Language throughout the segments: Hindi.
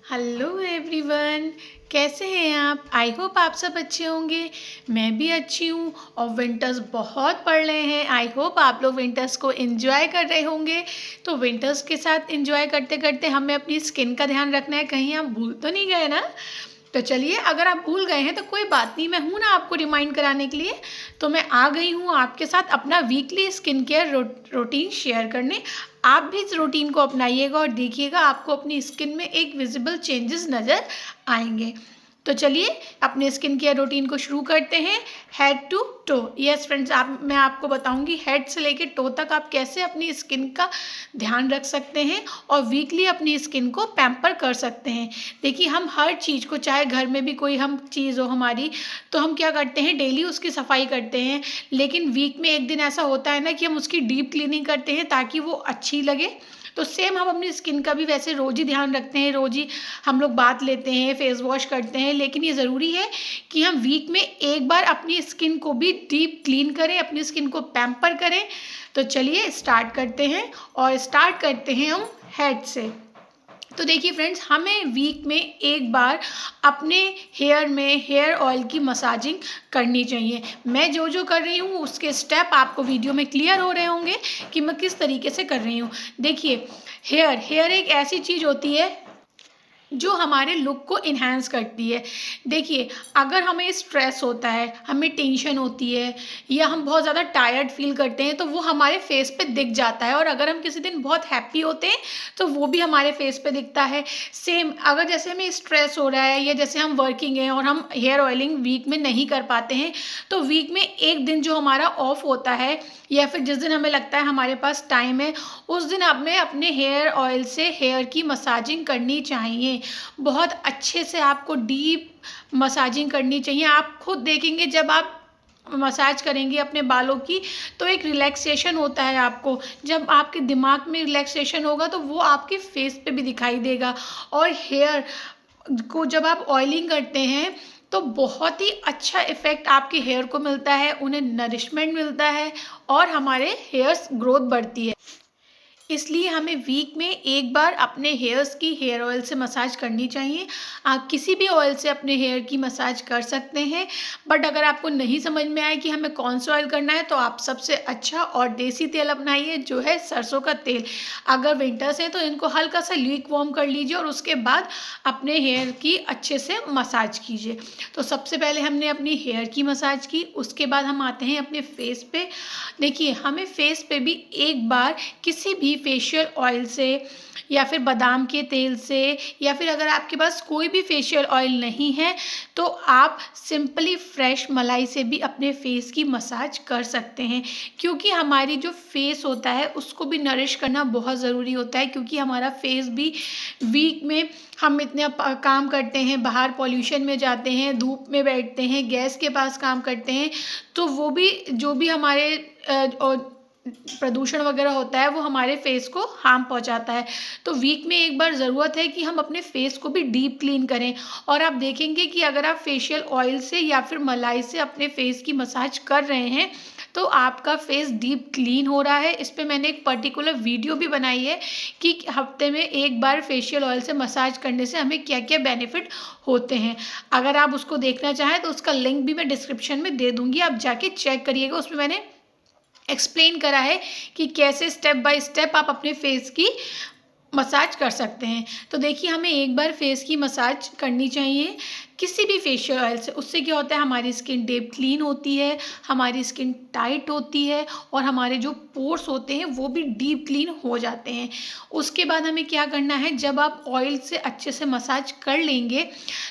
हेलो एवरीवन, कैसे हैं आप। आई होप आप सब अच्छे होंगे। मैं भी अच्छी हूँ और विंटर्स बहुत पड़ रहे हैं। आई होप आप लोग विंटर्स को एंजॉय कर रहे होंगे। तो विंटर्स के साथ एंजॉय करते करते हमें अपनी स्किन का ध्यान रखना है। कहीं आप भूल तो नहीं गए ना। तो चलिए, अगर आप भूल गए हैं तो कोई बात नहीं, मैं हूँ ना आपको रिमाइंड कराने के लिए। तो मैं आ गई हूँ आपके साथ अपना weekly skin care routine share करने। आप भी इस रूटीन को अपनाइएगा और देखिएगा आपको अपनी स्किन में एक विजिबल चेंजेस नज़र आएंगे। तो चलिए अपने स्किन केयर रूटीन को शुरू करते हैं। Head to toe. Yes friends, मैं आपको बताऊंगी हेड से लेके टो तक आप कैसे अपनी स्किन का ध्यान रख सकते हैं और वीकली अपनी स्किन को पैम्पर कर सकते हैं। देखिए, हम हर चीज़ को, चाहे घर में भी कोई हम चीज़ हो हमारी, तो हम क्या करते हैं, डेली उसकी सफाई करते हैं। लेकिन वीक में एक दिन ऐसा होता है ना कि हम उसकी डीप क्लीनिंग करते हैं ताकि वो अच्छी लगे। तो सेम हम अपनी स्किन का भी वैसे रोज़ ही ध्यान रखते हैं। रोज़ ही हम लोग बात लेते हैं, फेस वॉश करते हैं। लेकिन ये ज़रूरी है कि हम वीक में एक बार अपनी स्किन को भी डीप क्लीन करें, अपनी स्किन को पैम्पर करें। तो चलिए स्टार्ट करते हैं और स्टार्ट करते हैं हम हेड से। तो देखिए फ्रेंड्स, हमें वीक में एक बार अपने हेयर में हेयर ऑयल की मसाजिंग करनी चाहिए। मैं जो जो कर रही हूँ उसके स्टेप आपको वीडियो में क्लियर हो रहे होंगे कि मैं किस तरीके से कर रही हूँ। देखिए, हेयर एक ऐसी चीज़ होती है जो हमारे लुक को इन्हांस करती है। देखिए, अगर हमें स्ट्रेस होता है, हमें टेंशन होती है या हम बहुत ज़्यादा टायर्ड फील करते हैं तो वो हमारे फेस पे दिख जाता है। और अगर हम किसी दिन बहुत हैप्पी होते हैं तो वो भी हमारे फेस पे दिखता है। सेम, अगर जैसे हमें स्ट्रेस हो रहा है या जैसे हम वर्किंग हैं और हम हेयर ऑयलिंग वीक में नहीं कर पाते हैं, तो वीक में एक दिन जो हमारा ऑफ होता है या फिर जिस दिन हमें लगता है हमारे पास टाइम है, उस दिन हमें अपने हेयर ऑयल से हेयर की मसाजिंग करनी चाहिए। बहुत अच्छे से आपको डीप मसाजिंग करनी चाहिए। आप खुद देखेंगे जब आप मसाज करेंगे अपने बालों की तो एक रिलैक्सेशन होता है आपको। जब आपके दिमाग में रिलैक्सेशन होगा तो वो आपके फेस पे भी दिखाई देगा। और हेयर को जब आप ऑयलिंग करते हैं तो बहुत ही अच्छा इफ़ेक्ट आपके हेयर को मिलता है, उन्हें नरिशमेंट मिलता है और हमारे हेयर्स ग्रोथ बढ़ती है। इसलिए हमें वीक में एक बार अपने हेयर्स की हेयर ऑयल से मसाज करनी चाहिए। आप किसी भी ऑयल से अपने हेयर की मसाज कर सकते हैं। बट अगर आपको नहीं समझ में आए कि हमें कौन सा ऑयल करना है तो आप सबसे अच्छा और देसी तेल अपनाइए, जो है सरसों का तेल। अगर विंटर्स है तो इनको हल्का सा ल्यूक वार्म कर लीजिए और उसके बाद अपने हेयर की अच्छे से मसाज कीजिए। तो सबसे पहले हमने अपनी हेयर की मसाज की, उसके बाद हम आते हैं अपने फेस पे। देखिए, हमें फेस पे भी एक बार किसी भी फेशियल ऑयल से या फिर बादाम के तेल से, या फिर अगर आपके पास कोई भी फेशियल ऑयल नहीं है तो आप सिंपली फ्रेश मलाई से भी अपने फेस की मसाज कर सकते हैं। क्योंकि हमारी जो फेस होता है उसको भी नरिश करना बहुत ज़रूरी होता है। क्योंकि हमारा फेस भी वीक में हम इतने काम करते हैं, बाहर पॉल्यूशन में जाते हैं, धूप में बैठते हैं, गैस के पास काम करते हैं, तो वो भी जो भी हमारे और प्रदूषण वगैरह होता है वो हमारे फेस को हार्म पहुंचाता है। तो वीक में एक बार ज़रूरत है कि हम अपने फेस को भी डीप क्लीन करें। और आप देखेंगे कि अगर आप फेशियल ऑयल से या फिर मलाई से अपने फेस की मसाज कर रहे हैं तो आपका फेस डीप क्लीन हो रहा है। इस पर मैंने एक पर्टिकुलर वीडियो भी बनाई है कि हफ्ते में एक बार फेशियल ऑयल से मसाज करने से हमें क्या क्या बेनिफिट होते हैं। अगर आप उसको देखना चाहें तो उसका लिंक भी मैं डिस्क्रिप्शन में दे दूँगी, आप जाके चेक करिएगा। उसमें मैंने एक्सप्लेन करा है कि कैसे स्टेप बाय स्टेप आप अपने फेस की मसाज कर सकते हैं। तो देखिए, हमें एक बार फेस की मसाज करनी चाहिए किसी भी फेशियल ऑयल से। उससे क्या होता है, हमारी स्किन डीप क्लीन होती है, हमारी स्किन टाइट होती है और हमारे जो पोर्स होते हैं वो भी डीप क्लीन हो जाते हैं। उसके बाद हमें क्या करना है, जब आप ऑयल से अच्छे से मसाज कर लेंगे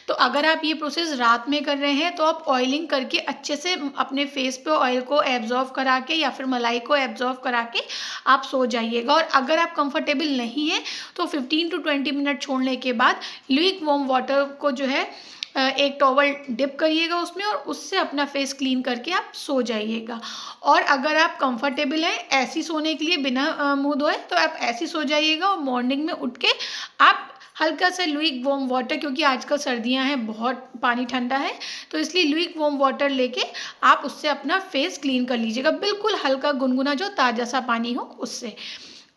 तो अगर आप ये प्रोसेस रात में कर रहे हैं तो आप ऑयलिंग करके अच्छे से अपने फेस पे ऑयल को एब्जॉर्व करा के या फिर मलाई को एब्जॉर्व करा के आप सो जाइएगा। और अगर आप कंफर्टेबल नहीं हैं तो 15 to 20 मिनट छोड़ने के बाद ल्यूक वार्म वाटर को जो है एक टॉवल डिप करिएगा उसमें और उससे अपना फेस क्लीन करके आप सो जाइएगा। और अगर आप कंफर्टेबल हैं ऐसी सोने के लिए बिना मुंह धोए तो आप ऐसी सो जाइएगा और मॉर्निंग में उठ के आप हल्का सा ल्यूक वार्म वाटर, क्योंकि आजकल सर्दियां हैं, बहुत पानी ठंडा है, तो इसलिए ल्यूक वार्म वाटर लेके आप उससे अपना फेस क्लीन कर लीजिएगा। बिल्कुल हल्का गुनगुना जो ताज़ा सा पानी हो उससे।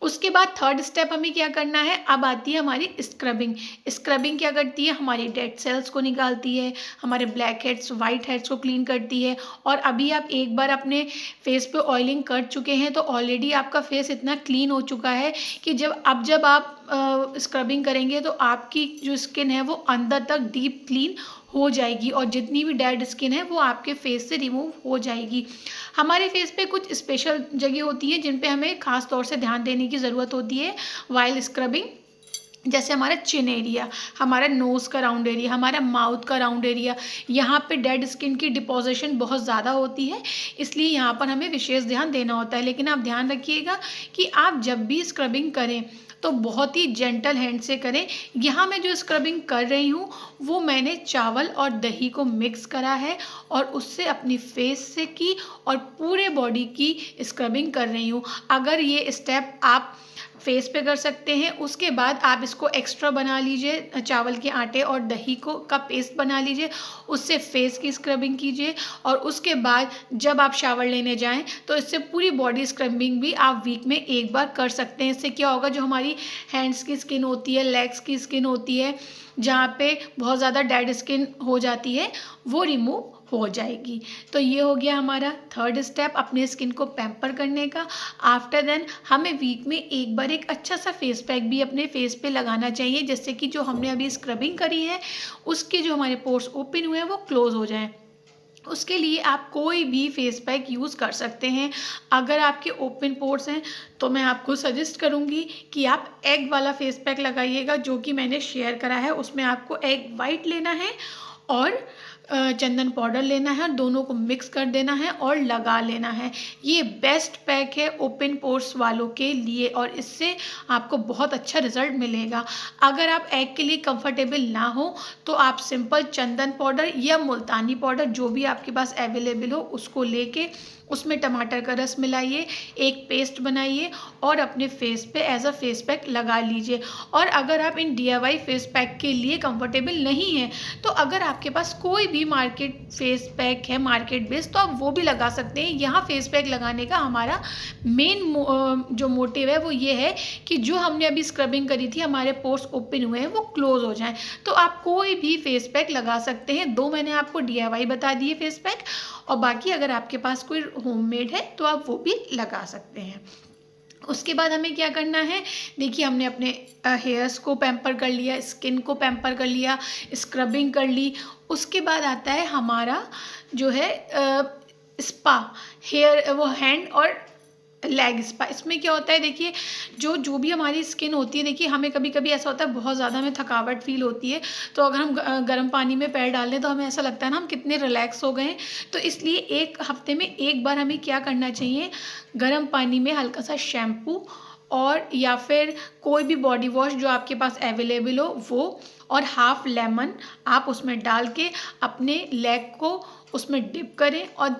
उसके बाद थर्ड स्टेप हमें क्या करना है, अब आती है हमारी स्क्रबिंग। स्क्रबिंग क्या करती है, हमारी डेड सेल्स को निकालती है, हमारे ब्लैक हेड्स वाइट हेड्स को क्लीन करती है। और अभी आप एक बार अपने फेस पे ऑयलिंग कर चुके हैं तो ऑलरेडी आपका फेस इतना क्लीन हो चुका है कि जब आप स्क्रबिंग करेंगे तो आपकी जो स्किन है वो अंदर तक डीप क्लीन हो जाएगी और जितनी भी डेड स्किन है वो आपके फेस से रिमूव हो जाएगी। हमारे फेस पे कुछ स्पेशल जगह होती है जिन पे हमें ख़ास तौर से ध्यान देने की ज़रूरत होती है वाइल स्क्रबिंग, जैसे हमारा चिन एरिया, हमारा नोज़ का राउंड एरिया, हमारा माउथ का राउंड एरिया। यहाँ पे डेड स्किन की डिपोजिशन बहुत ज़्यादा होती है, इसलिए यहाँ पर हमें विशेष ध्यान देना होता है। लेकिन आप ध्यान रखिएगा कि आप जब भी स्क्रबिंग करें तो बहुत ही जेंटल हैंड से करें। यहाँ मैं जो स्क्रबिंग कर रही हूँ वो मैंने चावल और दही को मिक्स करा है और उससे अपनी फेस से की और पूरे बॉडी की स्क्रबिंग कर रही हूँ। अगर ये स्टेप आप फेस पे कर सकते हैं, उसके बाद आप इसको एक्स्ट्रा बना लीजिए, चावल के आटे और दही को का पेस्ट बना लीजिए, उससे फेस की स्क्रबिंग कीजिए। और उसके बाद जब आप शावर लेने जाएं तो इससे पूरी बॉडी स्क्रबिंग भी आप वीक में एक बार कर सकते हैं। इससे क्या होगा, जो हमारी हैंड्स की स्किन होती है, लेग्स की स्किन होती है, जहाँ पे बहुत ज़्यादा डेड स्किन हो जाती है, वो रिमूव हो जाएगी। तो ये हो गया हमारा थर्ड स्टेप अपने स्किन को पैम्पर करने का। आफ्टर देन हमें वीक में एक बार एक अच्छा सा फेस पैक भी अपने फेस पे लगाना चाहिए, जिससे कि जो हमने अभी स्क्रबिंग करी है उसके जो हमारे पोर्स ओपन हुए हैं वो क्लोज हो जाएं। उसके लिए आप कोई भी फेस पैक यूज़ कर सकते हैं। अगर आपके ओपन पोर्स हैं तो मैं आपको सजेस्ट करूँगी कि आप एग वाला फेस पैक लगाइएगा, जो कि मैंने शेयर करा है। उसमें आपको एग वाइट लेना है और चंदन पाउडर लेना है, दोनों को मिक्स कर देना है और लगा लेना है। ये बेस्ट पैक है ओपन पोर्स वालों के लिए और इससे आपको बहुत अच्छा रिजल्ट मिलेगा। अगर आप एग के लिए कंफर्टेबल ना हो तो आप सिंपल चंदन पाउडर या मुल्तानी पाउडर जो भी आपके पास अवेलेबल हो उसको लेके उसमें टमाटर का रस मिलाइए, एक पेस्ट बनाइए और अपने फेस पे एज अ फेस पैक लगा लीजिए। और अगर आप इन DIY फेस पैक के लिए कंफर्टेबल नहीं हैं तो अगर आपके पास कोई भी मार्केट फेस पैक है मार्केट बेस्ड तो आप वो भी लगा सकते हैं। यहाँ फेस पैक लगाने का हमारा मेन जो मोटिव है वो ये है कि जो हमने अभी स्क्रबिंग करी थी, हमारे पोर्स ओपन हुए हैं वो क्लोज हो जाएं। तो आप कोई भी फेस पैक लगा सकते हैं। दो मैंने आपको DIY बता दिए फेस पैक, और बाकी अगर आपके पास कोई होममेड है तो आप वो भी लगा सकते हैं। उसके बाद हमें क्या करना है, देखिए हमने अपने हेयर्स को पैम्पर कर लिया, स्किन को पैम्पर कर लिया, स्क्रबिंग कर ली। उसके बाद आता है हमारा जो है स्पा, हेयर वो हैंड और लेग स्पा। इसमें क्या होता है, देखिए जो भी हमारी स्किन होती है, देखिए हमें कभी कभी ऐसा होता है बहुत ज़्यादा हमें थकावट फील होती है, तो अगर हम गर्म पानी में पैर डाल दें तो हमें ऐसा लगता है ना हम कितने रिलैक्स हो गए हैं। तो इसलिए एक हफ्ते में एक बार हमें क्या करना चाहिए, गर्म पानी में हल्का सा शैम्पू और या फिर कोई भी बॉडी वॉश जो आपके पास अवेलेबल हो वो, और हाफ लेमन आप उसमें डाल के अपने लेग को उसमें डिप करें और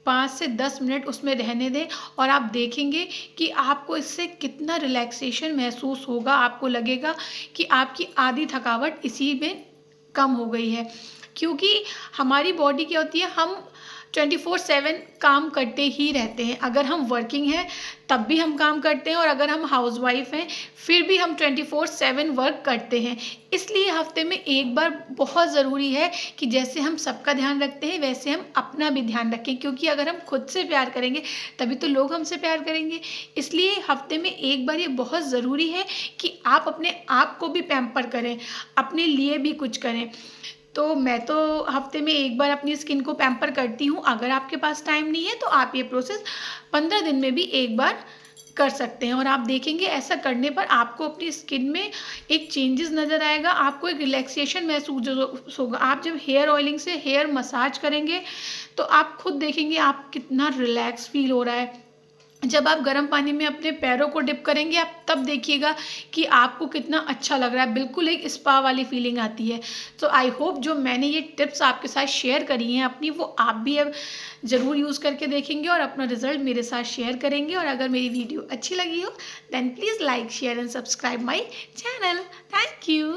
5 से 10 मिनट उसमें रहने दें। और आप देखेंगे कि आपको इससे कितना रिलैक्सेशन महसूस होगा। आपको लगेगा कि आपकी आधी थकावट इसी में कम हो गई है, क्योंकि हमारी बॉडी क्या होती है, हम 24/7 काम करते ही रहते हैं। अगर हम वर्किंग हैं तब भी हम काम करते हैं, और अगर हम हाउसवाइफ हैं फिर भी हम 24/7 वर्क करते हैं। इसलिए हफ्ते में एक बार बहुत ज़रूरी है कि जैसे हम सबका ध्यान रखते हैं वैसे हम अपना भी ध्यान रखें, क्योंकि अगर हम खुद से प्यार करेंगे तभी तो लोग हमसे प्यार करेंगे। इसलिए हफ्ते में एक बार ये बहुत ज़रूरी है कि आप अपने आप को भी पैम्पर करें, अपने लिए भी कुछ करें। तो मैं तो हफ्ते में एक बार अपनी स्किन को पैम्पर करती हूँ। अगर आपके पास टाइम नहीं है तो आप ये प्रोसेस 15 दिन में भी एक बार कर सकते हैं, और आप देखेंगे ऐसा करने पर आपको अपनी स्किन में एक चेंजेस नज़र आएगा, आपको एक रिलैक्सेशन महसूस होगा। आप जब हेयर ऑयलिंग से हेयर मसाज करेंगे तो आप खुद देखेंगे आप कितना रिलैक्स फील हो रहा है। जब आप गर्म पानी में अपने पैरों को डिप करेंगे आप तब देखिएगा कि आपको कितना अच्छा लग रहा है, बिल्कुल एक स्पा वाली फीलिंग आती है। तो आई होप जो मैंने ये टिप्स आपके साथ शेयर करी हैं अपनी, वो आप भी अब ज़रूर यूज़ करके देखेंगे और अपना रिजल्ट मेरे साथ शेयर करेंगे। और अगर मेरी वीडियो अच्छी लगी हो then please like share and subscribe my channel. Thank you.